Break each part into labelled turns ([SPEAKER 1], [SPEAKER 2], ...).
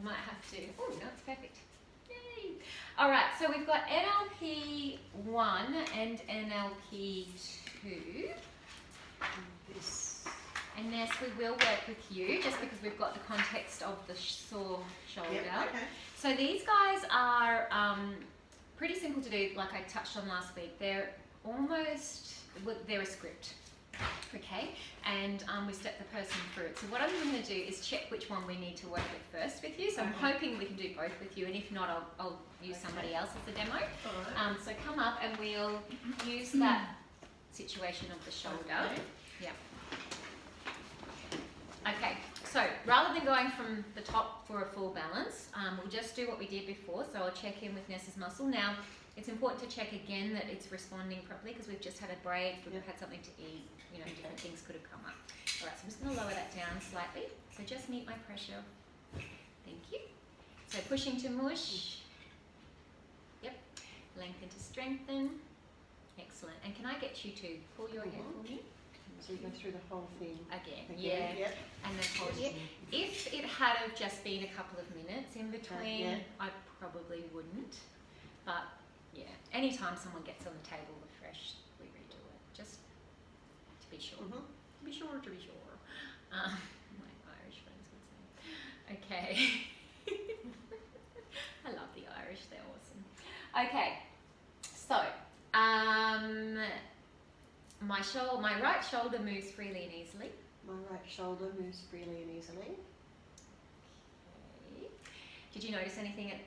[SPEAKER 1] We might have to. Oh, no, it's perfect. Yay! All right, so we've got NLP1 and NLP2. And Ness, we will work with you just because we've got the context of the sore shoulder.
[SPEAKER 2] Yep, okay.
[SPEAKER 1] So these guys are pretty simple to do, like I touched on last week. They're almost, they're a script, okay? And we step the person through it. So what I'm going to do is check which one we need to work with first with you. So I'm hoping we can do both with you, and if not, I'll use somebody else as a demo.
[SPEAKER 2] Right.
[SPEAKER 1] So come up and we'll use that situation of the shoulder.
[SPEAKER 2] Okay.
[SPEAKER 1] Yeah. Okay, so rather than going from the top for a full balance, we'll just do what we did before. So I'll check in with Nessa's muscle. Now, it's important to check again that it's responding properly because we've just had a break, we've had something to eat, you know, different things could have come up. All right, so I'm just going to lower that down slightly. So just meet my pressure. Thank you. So pushing to mush. Yep. Lengthen to strengthen. Excellent. And can I get you to pull your hair for me?
[SPEAKER 2] So you go through the whole thing
[SPEAKER 1] Again,
[SPEAKER 2] yeah. Yep.
[SPEAKER 1] And then hold it. If it had have just been a couple of minutes in between, I probably wouldn't. But yeah, anytime someone gets on the table fresh, we redo it, just to be sure. To be sure. My Irish friends would say. Okay. I love the Irish, they're awesome. Okay, so my right shoulder moves freely and easily.
[SPEAKER 2] My right shoulder moves freely and easily.
[SPEAKER 1] Okay. Did you notice anything at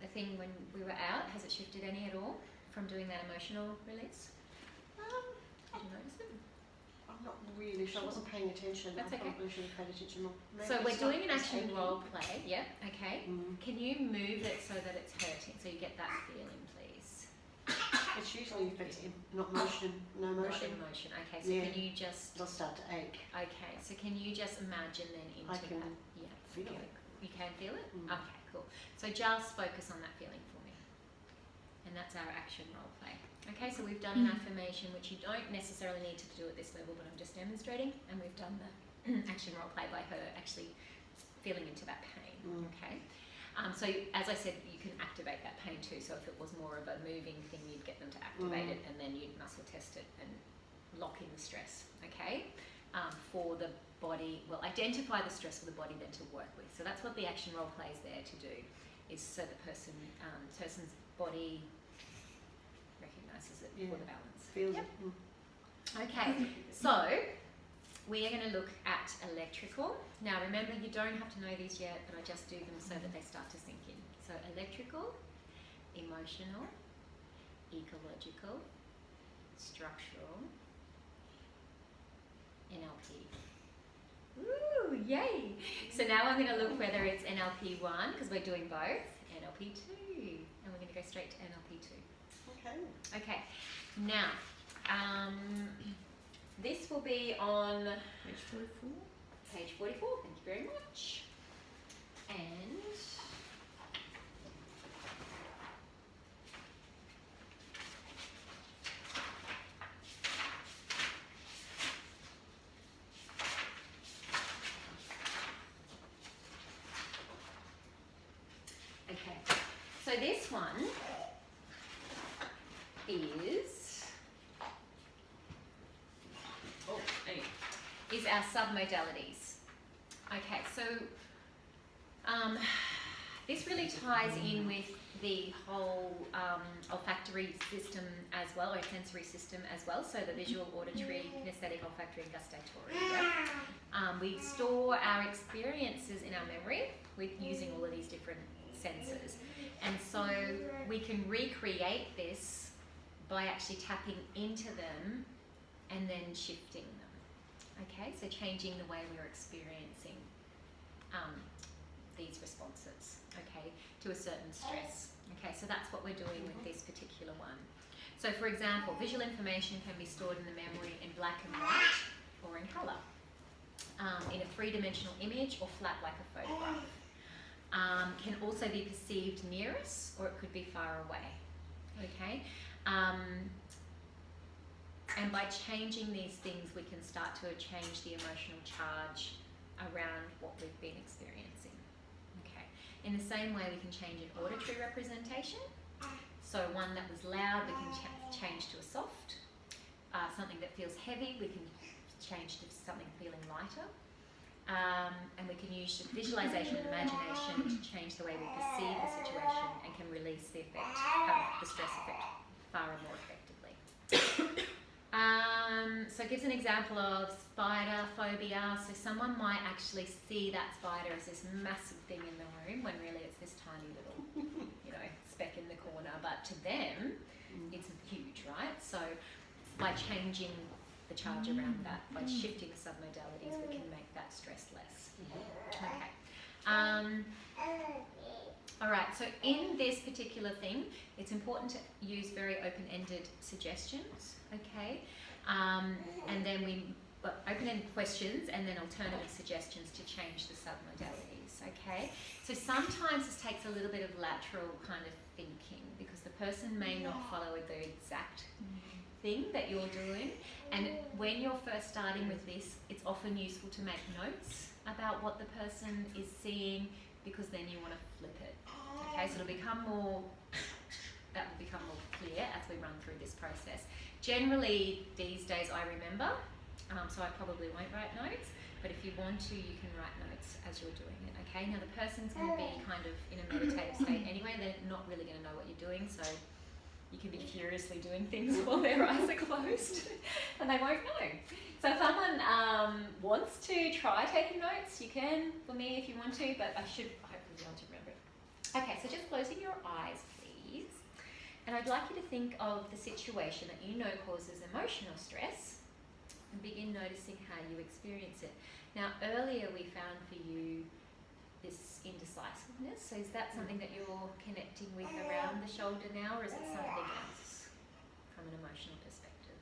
[SPEAKER 1] the thing when we were out? Has it shifted any at all from doing that emotional release? Did you notice it?
[SPEAKER 2] I'm not really sure. I wasn't paying attention.
[SPEAKER 1] That's
[SPEAKER 2] I
[SPEAKER 1] okay.
[SPEAKER 2] probably should have paid attention more. Maybe
[SPEAKER 1] So we're
[SPEAKER 2] it's
[SPEAKER 1] doing an
[SPEAKER 2] not
[SPEAKER 1] action
[SPEAKER 2] aching.
[SPEAKER 1] role play. Yep. Okay.
[SPEAKER 2] Mm.
[SPEAKER 1] Can you move it so that it's hurting, so you get that feeling, please?
[SPEAKER 2] It's usually if it's not motion, no motion.
[SPEAKER 1] Not in motion. Okay. So
[SPEAKER 2] Yeah.
[SPEAKER 1] can you just?
[SPEAKER 2] It'll start to ache.
[SPEAKER 1] Okay. So can you just imagine then into
[SPEAKER 2] I can
[SPEAKER 1] that? Yeah.
[SPEAKER 2] feel
[SPEAKER 1] Okay.
[SPEAKER 2] it.
[SPEAKER 1] You can feel it?
[SPEAKER 2] Mm.
[SPEAKER 1] Okay. Cool. So just focus on that feeling for me. And that's our action role play. Okay, so we've done an affirmation, which you don't necessarily need to do at this level, but I'm just demonstrating. And we've done the action role play by her actually feeling into that pain. Okay. So as I said, you can activate that pain too. So if it was more of a moving thing, you'd get them to activate it, and then you'd muscle test it and lock in the stress. Okay. For the body, well, identify the stress for the body then to work with. So that's what the action role play is there to do, is so the person's body recognises it for the balance.
[SPEAKER 2] Feels
[SPEAKER 1] Yep.
[SPEAKER 2] it.
[SPEAKER 1] Okay, so we are going to look at electrical. Now remember, you don't have to know these yet, but I just do them so that they start to sink in. So electrical, emotional, ecological, structural, NLP. Ooh, yay! So now I'm going to look whether it's NLP1, because we're doing both, NLP2, and we're going to go straight to NLP2.
[SPEAKER 2] Okay.
[SPEAKER 1] Okay, now, this will be on
[SPEAKER 3] Page 44.
[SPEAKER 1] page 44, thank you very much. And okay, so this one is our submodalities. Okay, so this really ties in with the whole olfactory system as well, or sensory system as well, so the visual, auditory, kinesthetic, olfactory, and gustatory. Yep. We store our experiences in our memory with using all of these different senses, and so we can recreate this by actually tapping into them and then shifting them. Okay, so changing the way we're experiencing these responses, okay, to a certain stress. Okay, so that's what we're doing with this particular one. So for example, visual information can be stored in the memory in black and white or in colour, in a three-dimensional image or flat like a photograph. Can also be perceived near us, or it could be far away. Okay, and by changing these things, we can start to change the emotional charge around what we've been experiencing. Okay, In the same way, we can change an auditory representation. So one that was loud, we can change to a soft. Something that feels heavy, we can change to something feeling lighter. And we can use visualization and imagination to change the way we perceive the situation and can release the effect, the stress effect, far more effectively. So it gives an example of spider phobia. So someone might actually see that spider as this massive thing in the room when really it's this tiny little, speck in the corner. But to them, it's huge, right? So by changing the charge around that, by shifting the submodalities, we can make that stress less. Okay. All right, so in this particular thing, it's important to use very open-ended suggestions, okay? And then open-ended questions and then alternative suggestions to change the submodalities, okay? So sometimes this takes a little bit of lateral kind of thinking because the person may not follow the exact thing that you're doing. And when you're first starting with this, it's often useful to make notes about what the person is seeing because then you want to flip it. Okay, so that will become more clear as we run through this process. Generally, these days I remember, so I probably won't write notes, but if you want to, you can write notes as you're doing it, okay? Now the person's going to be kind of in a meditative state anyway, they're not really going to know what you're doing, so you can be furiously doing things while their eyes are closed and they won't know. So if someone wants to try taking notes, you can, for me if you want to, but I should hopefully be able to remember it. Okay, so just closing your eyes, please. And I'd like you to think of the situation that you know causes emotional stress and begin noticing how you experience it. Now, earlier we found for you this indecisiveness. So is that something that you're connecting with around the shoulder now, or is it something else from an emotional perspective?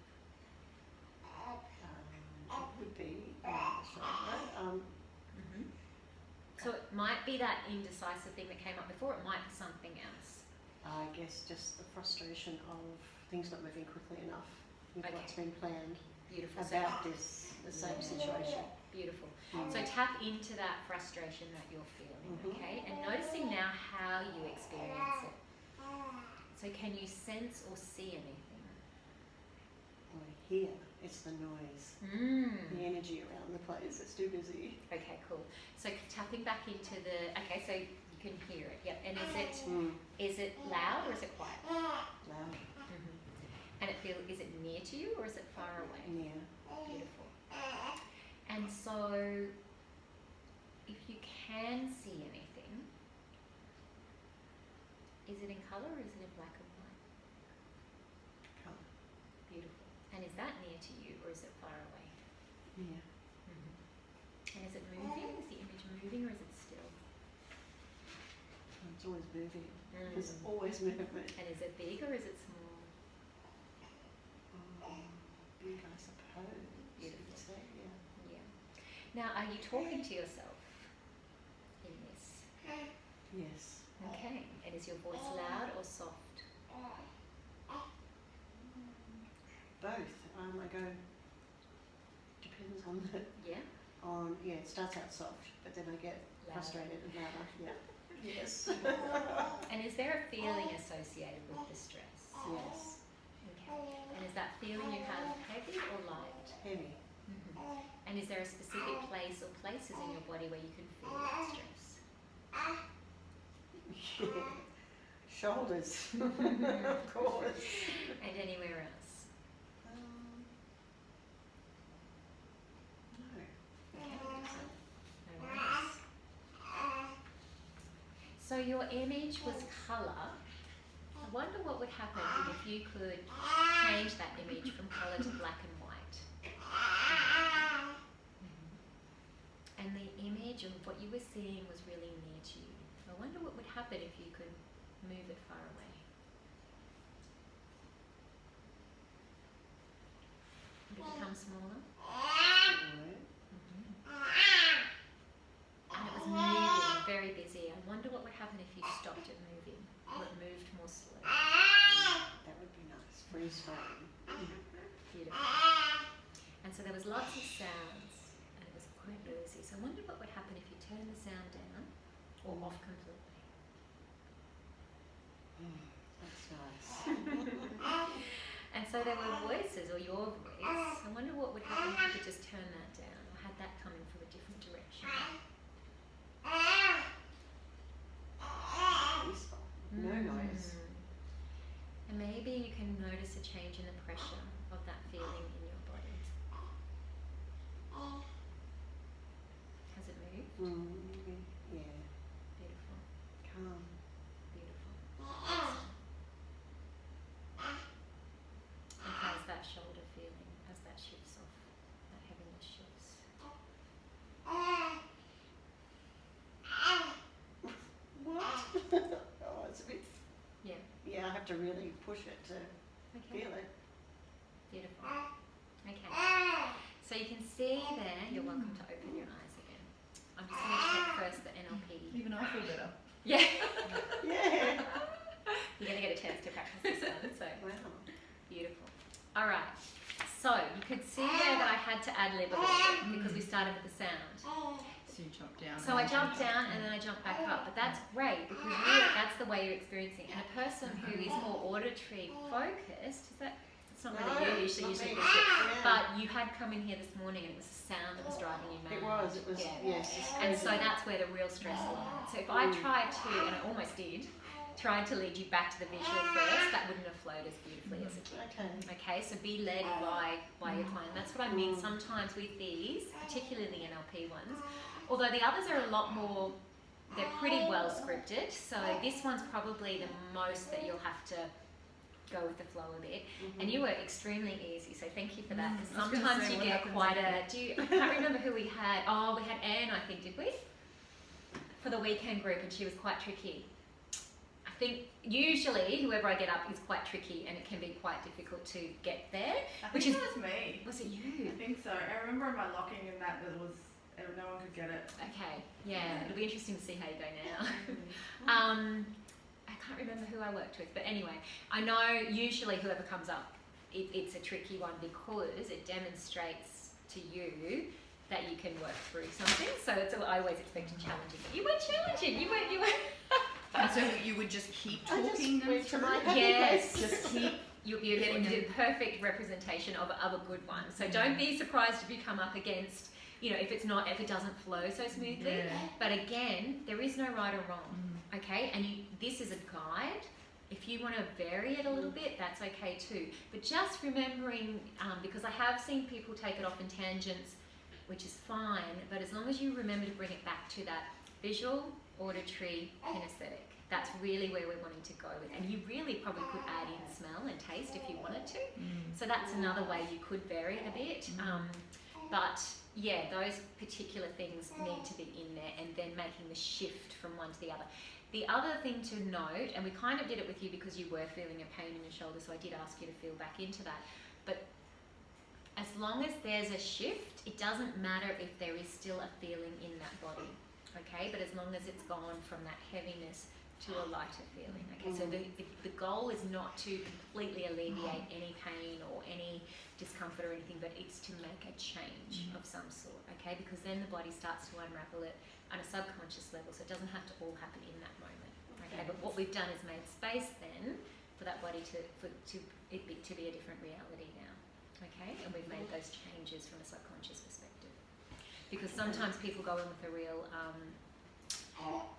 [SPEAKER 2] It would be the shoulder.
[SPEAKER 1] So it might be that indecisive thing that came up before, it might be something else.
[SPEAKER 2] I guess just the frustration of things not moving quickly enough with what's been planned.
[SPEAKER 1] Beautiful.
[SPEAKER 2] About the same situation.
[SPEAKER 1] Beautiful. So tap into that frustration that you're feeling, okay? And noticing now how you experience it. So can you sense or see anything?
[SPEAKER 2] Or hear. It's the noise. The energy around the place. It's too busy.
[SPEAKER 1] Okay, cool. So tapping back into the, okay, so you can hear it, yep. And is it loud or is it quiet?
[SPEAKER 2] Loud.
[SPEAKER 1] And is it near to you or is it far away?
[SPEAKER 2] Near.
[SPEAKER 1] Beautiful. And so, if you can see anything, is it in colour or is it in black and white?
[SPEAKER 2] Colour.
[SPEAKER 1] Beautiful. And is that near to you or is it far away?
[SPEAKER 2] Near.
[SPEAKER 1] And is it moving? Is the image moving or is it still?
[SPEAKER 2] It's always moving. There's always movement.
[SPEAKER 1] And is it big or is it small?
[SPEAKER 2] Big, I suppose.
[SPEAKER 1] Beautiful.
[SPEAKER 2] Say,
[SPEAKER 1] Yeah. Now, are you talking to yourself in this?
[SPEAKER 2] Yes.
[SPEAKER 1] Okay. And is your voice loud or soft?
[SPEAKER 2] Both. I go. Depends on the.
[SPEAKER 1] Yeah.
[SPEAKER 2] It starts out soft, but then I get frustrated and louder. Yeah. Yes.
[SPEAKER 1] And is there a feeling associated with the stress?
[SPEAKER 2] Yes.
[SPEAKER 1] Okay. And is that feeling you have heavy or light?
[SPEAKER 2] Heavy.
[SPEAKER 1] And is there a specific place or places in your body where you can feel that stress?
[SPEAKER 2] Shoulders. Of course.
[SPEAKER 1] And anywhere else?
[SPEAKER 2] No.
[SPEAKER 1] No worries. So your image was colour. I wonder what would happen if you could change that image from colour to black and white. And the image of what you were seeing was really near to you. I wonder what would happen if you could move it far away. Would it become smaller? And it was moving, very busy. I wonder what would happen if you stopped it moving, or it moved more slowly.
[SPEAKER 2] That would be nice. Freeze frame.
[SPEAKER 1] Beautiful. And so there was lots of sounds, and it was quite noisy. So I wondered what would happen if you turned the sound down, or off completely.
[SPEAKER 2] That's nice.
[SPEAKER 1] And so there were voices, or your voice. I wonder what would happen if you could just turn that down, or had that coming from a different direction.
[SPEAKER 2] Peaceful. No noise.
[SPEAKER 1] And maybe you can notice a change in the pressure of that feeling in your body. Has it moved?
[SPEAKER 2] Yeah.
[SPEAKER 1] Beautiful.
[SPEAKER 2] Calm.
[SPEAKER 1] Beautiful. Excellent. And how's that shoulder feeling as that shifts off? That heaviness shifts.
[SPEAKER 2] What? Oh, it's a bit.
[SPEAKER 1] Yeah.
[SPEAKER 2] Yeah, I have to really push it to
[SPEAKER 1] Okay.
[SPEAKER 2] feel it.
[SPEAKER 1] Beautiful. Okay. So you can see there, you're welcome to open your eyes again. I'm just going to check first the NLP.
[SPEAKER 3] Even I feel better.
[SPEAKER 1] Yeah.
[SPEAKER 2] Yeah.
[SPEAKER 1] You're going to get a chance to practice this one, so
[SPEAKER 2] Wow.
[SPEAKER 1] beautiful. All right. So you could see there that I had to ad lib a little bit because we started with the sound.
[SPEAKER 3] So you jump down.
[SPEAKER 1] So I jumped down and then I jumped back up, but that's great because that's the way you're experiencing it. And a person who is more auditory focused, is that, it's not really you, usually
[SPEAKER 2] not me.
[SPEAKER 1] push it.
[SPEAKER 2] Yeah.
[SPEAKER 1] But you had come in here this morning and it was the sound that was driving you mad.
[SPEAKER 2] It was,
[SPEAKER 1] Yeah.
[SPEAKER 2] yes.
[SPEAKER 1] And so that's where the real stress lies. So if I tried to, and I almost did, tried to lead you back to the visual first, that wouldn't have flowed as beautifully as it did.
[SPEAKER 2] Okay.
[SPEAKER 1] Okay, so be led by your client. That's what I mean sometimes with these, particularly the NLP ones. Although the others are a lot more, they're pretty well scripted. So this one's probably the most that you'll have to go with the flow a bit. And you were extremely easy, so thank you for that. 'Cause sometimes you get quite a, I can't remember who we had. Oh, we had Anne, I think, did we? For the weekend group, and she was quite tricky. I think usually whoever I get up is quite tricky and it can be quite difficult to get there.
[SPEAKER 3] I
[SPEAKER 1] Which
[SPEAKER 3] think
[SPEAKER 1] is-
[SPEAKER 3] it was me.
[SPEAKER 1] Was it
[SPEAKER 3] I
[SPEAKER 1] you?
[SPEAKER 3] think so. I remember in my locking in that there was, no one could get it.
[SPEAKER 1] Okay, yeah, it'll be interesting to see how you go now. I can't remember who I worked with, but anyway, I know usually whoever comes up, it's a tricky one because it demonstrates to you that you can work through something. So I always expect a challenging. You weren't challenging. You were.
[SPEAKER 3] And so you would just keep
[SPEAKER 2] I just
[SPEAKER 3] talking them
[SPEAKER 2] went to
[SPEAKER 3] through?
[SPEAKER 2] my happy
[SPEAKER 1] Yes,
[SPEAKER 2] place.
[SPEAKER 1] just keep. You're beautiful.
[SPEAKER 3] Getting
[SPEAKER 1] You did a perfect representation of a good one. So don't be surprised if you come up against, if it doesn't flow so smoothly.
[SPEAKER 3] Yeah.
[SPEAKER 1] But again, there is no right or wrong. Okay, and this is a guide. If you want to vary it a little bit, that's okay too. But just remembering, because I have seen people take it off in tangents, which is fine, but as long as you remember to bring it back to that visual, auditory, kinesthetic, that's really where we're wanting to go with. And you really probably could add in smell and taste if you wanted to. So that's another way you could vary it a bit. But yeah, those particular things need to be in there, and then making the shift from one to the other. The other thing to note, and we kind of did it with you because you were feeling a pain in your shoulder, so I did ask you to feel back into that. But as long as there's a shift, it doesn't matter if there is still a feeling in that body, okay? But as long as it's gone from that heaviness to a lighter feeling, okay? So the goal is not to completely alleviate any pain or any discomfort or anything, but it's to make a change of some sort, okay? Because then the body starts to unravel it on a subconscious level, so it doesn't have to all happen in that moment, okay? But what we've done is made space then for that body to be a different reality now, okay? And we've made those changes from a subconscious perspective. Because sometimes people go in with a real,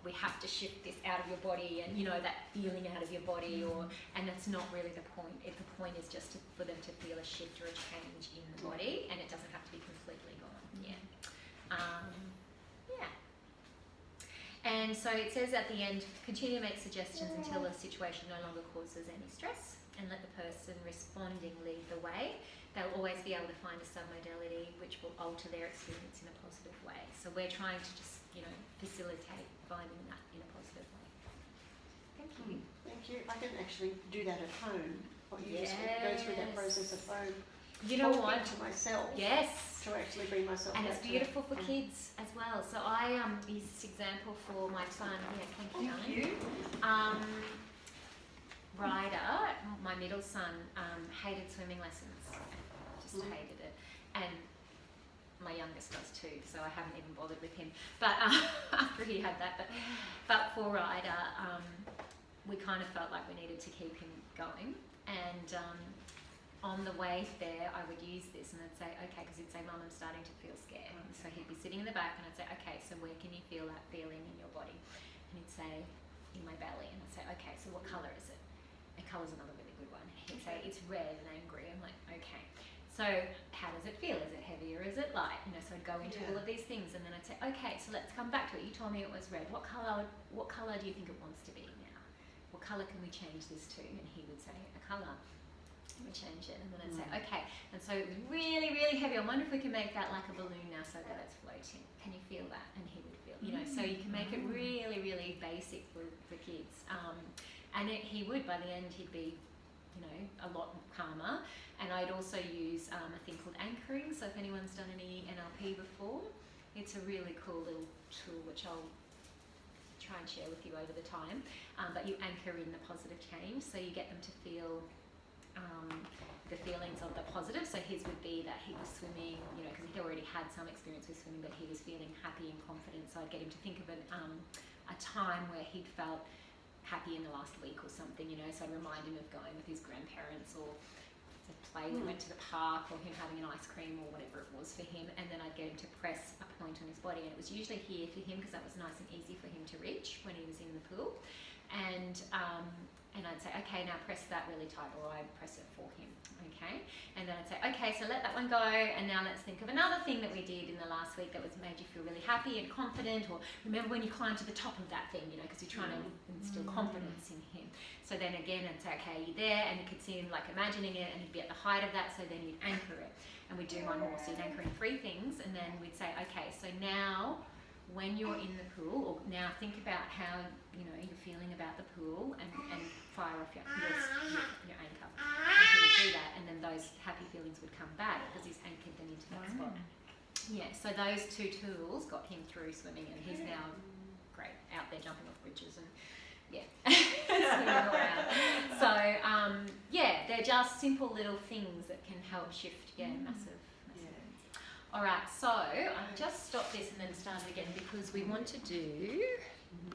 [SPEAKER 1] we have to shift this out of your body, and that feeling out of your body, and that's not really the point. The point is just for them to feel a shift or a change in the body, and it doesn't have to be completely gone. Yeah. And so it says at the end, continue to make suggestions until the situation no longer causes any stress, and let the person responding lead the way. They'll always be able to find a submodality which will alter their experience in a positive way. So we're trying to just, facilitate finding that in a positive way. Thank you.
[SPEAKER 2] Thank you. I can actually do that at home. You just go through that process at home.
[SPEAKER 1] You know
[SPEAKER 2] Talking
[SPEAKER 1] what?
[SPEAKER 2] to myself.
[SPEAKER 1] Yes.
[SPEAKER 2] To actually bring myself
[SPEAKER 1] And
[SPEAKER 2] back
[SPEAKER 1] it's
[SPEAKER 2] to
[SPEAKER 1] beautiful for
[SPEAKER 2] it.
[SPEAKER 1] kids as well. So I use this example for my son. Yeah, thank you, darling. Ryder, my middle son, hated swimming lessons. Just hated it. And my youngest does too, so I haven't even bothered with him. But after he had that, but for Ryder, we kind of felt like we needed to keep him going. And on the way there, I would use this and I'd say, okay, because he'd say, Mum, I'm starting to feel scared. And so he'd be sitting in the back and I'd say, okay, so where can you feel that feeling in your body? And he'd say, in my belly. And I'd say, okay, so what colour is it? And colour's another really good one. He'd say, it's red and angry. I'm like, okay. So how does it feel? Is it heavy or is it light? You know, so I'd go into all of these things and then I'd say, okay, so let's come back to it. You told me it was red. What colour do you think it wants to be now? What colour can we change this to? And he would say, a colour. And we change it. And then I'd say, okay. And so it was really, really heavy. I wonder if we can make that like a balloon now so that it's floating. Can you feel that? And he would feel, you know, so you can make it really, really basic for kids. And he would, by the end, he'd be, you know, a lot calmer. And I'd also use a thing called anchoring. So if anyone's done any NLP before, it's a really cool little tool which I'll try and share with you over the time. But you anchor in the positive change, so you get them to feel the feelings of the positive. So his would be that he was swimming, you know, because he'd already had some experience with swimming, but he was feeling happy and confident. So I'd get him to think of a time where he'd felt happy in the last week or something, you know. So I'd remind him of going with his grandparents or to play, we went to the park, or him having an ice cream or whatever it was for him, and then I'd get him to press a point on his body, and it was usually here for him because that was nice and easy for him to reach when he was in the pool. And I'd say, okay, now press that really tight, or I'd press it for him, okay? And then I'd say, okay, so let that one go, and now let's think of another thing that we did in the last week that was made you feel really happy and confident, or remember when you climbed to the top of that thing, you know, because you're trying to instill confidence in him. So then again, I'd say, okay, you're there, and you could see him like imagining it, and he'd be at the height of that, so then you'd anchor it. And we'd do one more, so you'd anchor in 3 things, and then we'd say, okay, so now when you're in the pool, or now think about how, you know, you're feeling about the pool, and fire off your anchor. And he would do that, and then those happy feelings would come back because he's anchored them into that spot. Yeah, so those 2 tools got him through swimming, and he's now great out there jumping off bridges and swimming around. So yeah, they're just simple little things that can help shift massive. All right, so I've just stopped this and then started again because we want to do